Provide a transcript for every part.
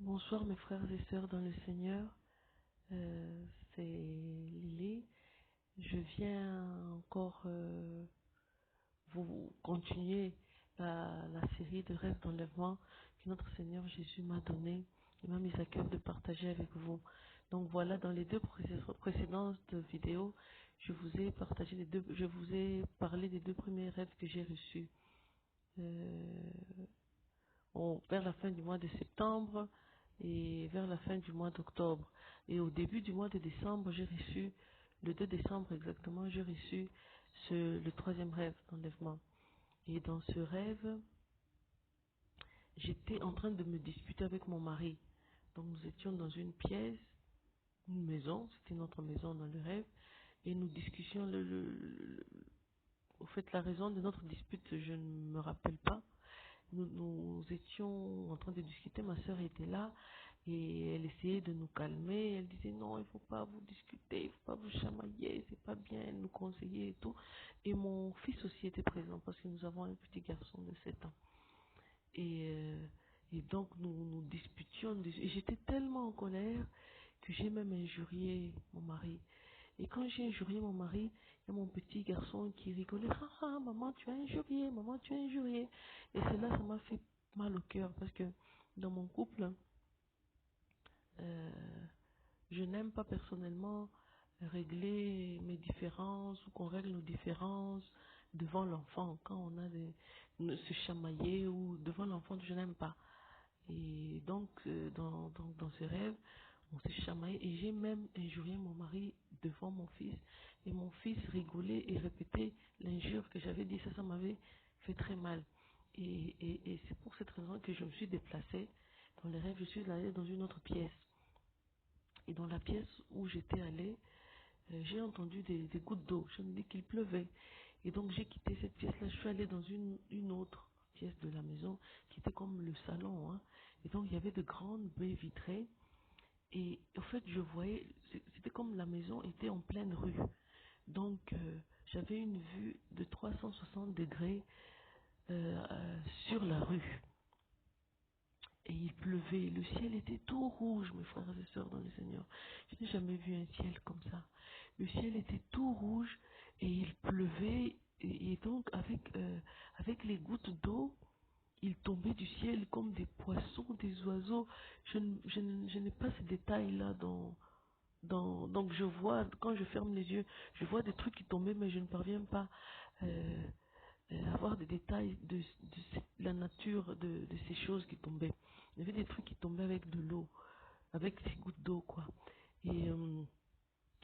Bonsoir mes frères et sœurs dans le Seigneur, c'est Lily. Je viens encore vous continuer la série de rêves d'enlèvement que notre Seigneur Jésus m'a donné et m'a mis à cœur de partager avec vous. Donc voilà, dans les deux précédentes vidéos, je vous ai parlé des deux premiers rêves que j'ai reçus. Euh, Vers la fin du mois de septembre et vers la fin du mois d'octobre. Et au début du mois de décembre, j'ai reçu, le 2 décembre exactement, j'ai reçu le troisième rêve d'enlèvement. Et dans ce rêve, j'étais en train de me disputer avec mon mari. Donc nous étions dans une pièce, une maison, c'était notre maison dans le rêve, et nous discutions au fait la raison de notre dispute, je ne me rappelle pas. Nous étions en train de discuter, ma sœur était là et elle essayait de nous calmer. Elle disait non, il faut pas vous discuter, il faut pas vous chamailler, c'est pas bien. Elle nous conseillait et tout. Et mon fils aussi était présent parce que nous avons un petit garçon de 7 ans. Et, euh, et donc nous disputions. Et j'étais tellement en colère que j'ai même injurié mon mari. Et quand j'ai injurié mon mari, il y a mon petit garçon qui rigolait. Ah, ah, maman, tu as injurié, maman, tu as injurié. Et cela, ça m'a fait mal au cœur parce que dans mon couple, euh, je n'aime pas personnellement régler mes différences ou qu'on règle nos différences devant l'enfant. Quand on a se chamailler ou devant l'enfant, je n'aime pas. Et donc, dans ce rêve, on s'est chamaillé et j'ai même injurié mon mari devant mon fils. Et mon fils rigolait et répétait l'injure que j'avais dit. Ça m'avait fait très mal. Et c'est pour cette raison que je me suis déplacée. Dans les rêves, je suis allée dans une autre pièce. Et dans la pièce où j'étais allée, j'ai entendu des gouttes d'eau. Je me dis qu'il pleuvait. Et donc j'ai quitté cette pièce-là. Je suis allée dans une autre pièce de la maison qui était comme le salon. Hein. Et donc il y avait de grandes baies vitrées. Et en fait, je voyais, c'était comme la maison était en pleine rue. Donc j'avais une vue de 360 degrés sur la rue. Et il pleuvait, le ciel était tout rouge, mes frères et sœurs dans le Seigneur. Je n'ai jamais vu un ciel comme ça. Le ciel était tout rouge et il pleuvait, et donc avec les gouttes d'eau, il tombait du ciel comme des poissons, des oiseaux. Je n'ai pas ces détails-là donc je vois, quand je ferme les yeux, je vois des trucs qui tombaient, mais je ne parviens pas euh, avoir des détails la nature de ces choses qui tombaient. Il y avait des trucs qui tombaient avec de l'eau, avec ces gouttes d'eau, quoi. Et, euh,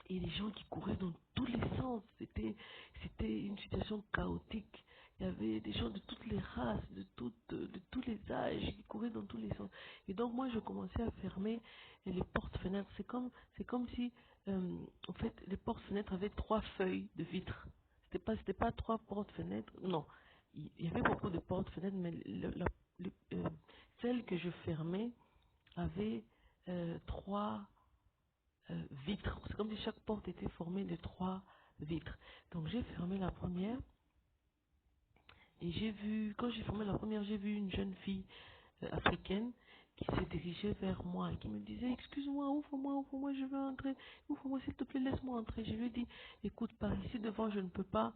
et les gens qui couraient dans tous les sens. C'était une situation chaotique. Il y avait des gens de toutes les races, de tous les âges qui couraient dans tous les sens. Et donc moi, je commençais à fermer les portes-fenêtres. C'est comme si, en fait, les portes-fenêtres avaient trois feuilles de vitre. C'était pas trois portes-fenêtres. Non. Il y avait beaucoup de portes-fenêtres, mais celle que je fermais avait trois vitres. C'est comme si chaque porte était formée de trois vitres. Donc j'ai fermé la première et quand j'ai fermé la première, j'ai vu une jeune fille africaine qui se dirigeait vers moi et qui me disait excuse-moi, ouvre-moi, je veux entrer, ouvre-moi s'il te plaît, laisse-moi entrer. Je lui ai dit écoute, par ici devant, je ne peux pas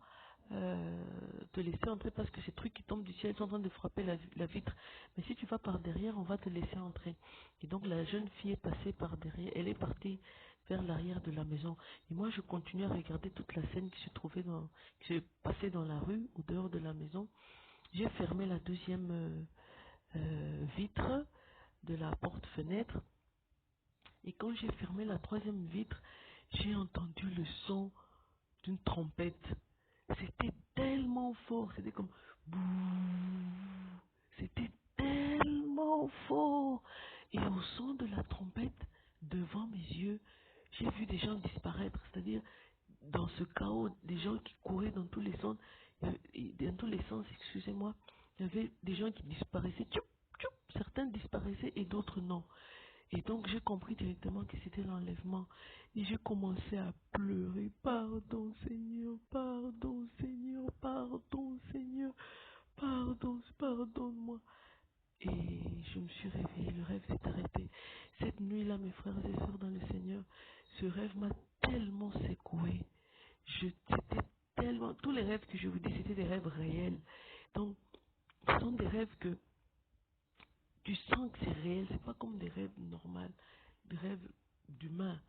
te laisser entrer parce que ces trucs qui tombent du ciel sont en train de frapper la vitre. Mais si tu vas par derrière, on va te laisser entrer. Et donc la jeune fille est passée par derrière, elle est partie vers l'arrière de la maison. Et moi, je continuais à regarder toute la scène qui se passait dans la rue, au dehors de la maison. J'ai fermé la deuxième vitre de la porte-fenêtre. Et quand j'ai fermé la troisième vitre, j'ai entendu le son d'une trompette. C'était tellement fort, c'était comme bouh, c'était tellement fort. Et au son de la trompette, devant mes yeux, j'ai vu des gens disparaître, c'est-à-dire dans ce chaos, des gens qui couraient dans tous les sens, dans tous les sens, excusez-moi, il y avait des gens qui disparaissaient, tchoup, tchoup, certains disparaissaient et d'autres non. Et donc j'ai compris directement que c'était l'enlèvement. Et j'ai commencé à pleurer. Pardon Seigneur, pardon Seigneur, pardon Seigneur, pardonne-moi. Et je me suis réveillée, le rêve s'est arrêté. Cette nuit-là, mes frères et sœurs dans le Seigneur, ce rêve m'a tellement secouée. C'était tellement... Tous les rêves que je vous dis, c'était des rêves réels. Donc, ce sont des rêves que tu sens que c'est réel, c'est pas comme des rêves normaux, des rêves d'humains.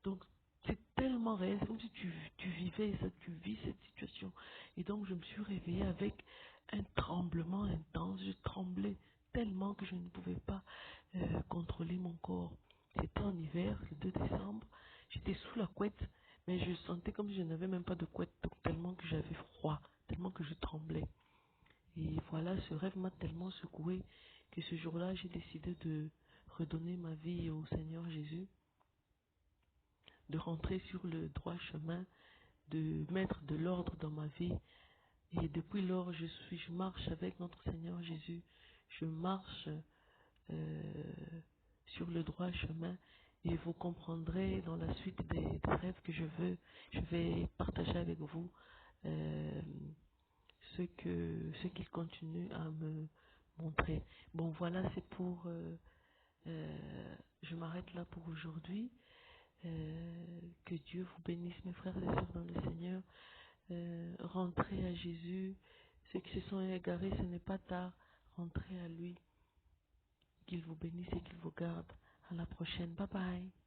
Donc, c'est tellement réel, c'est comme si tu vivais ça, tu vis cette situation. Et donc, je me suis réveillée avec un tremblement intense, je tremblais tellement que je ne pouvais pas contrôler mon corps. C'était en hiver, le 2 décembre, j'étais sous la couette, mais je sentais comme si je n'avais même pas de couette, donc tellement que j'avais froid, tellement que je tremblais. Et voilà, ce rêve m'a tellement secoué que ce jour-là, j'ai décidé de redonner ma vie au Seigneur Jésus, de rentrer sur le droit chemin, de mettre de l'ordre dans ma vie. Et depuis lors, je marche avec notre Seigneur Jésus. Je marche sur le droit chemin. Et vous comprendrez dans la suite des rêves que je vais partager avec vous. euh, ce qu'il continue à me montrer. Bon, voilà, c'est pour... je m'arrête là pour aujourd'hui. Que Dieu vous bénisse, mes frères et sœurs dans le Seigneur. Rentrez à Jésus. Ceux qui se sont égarés, ce n'est pas tard. Rentrez à lui. Qu'il vous bénisse et qu'il vous garde. À la prochaine. Bye bye.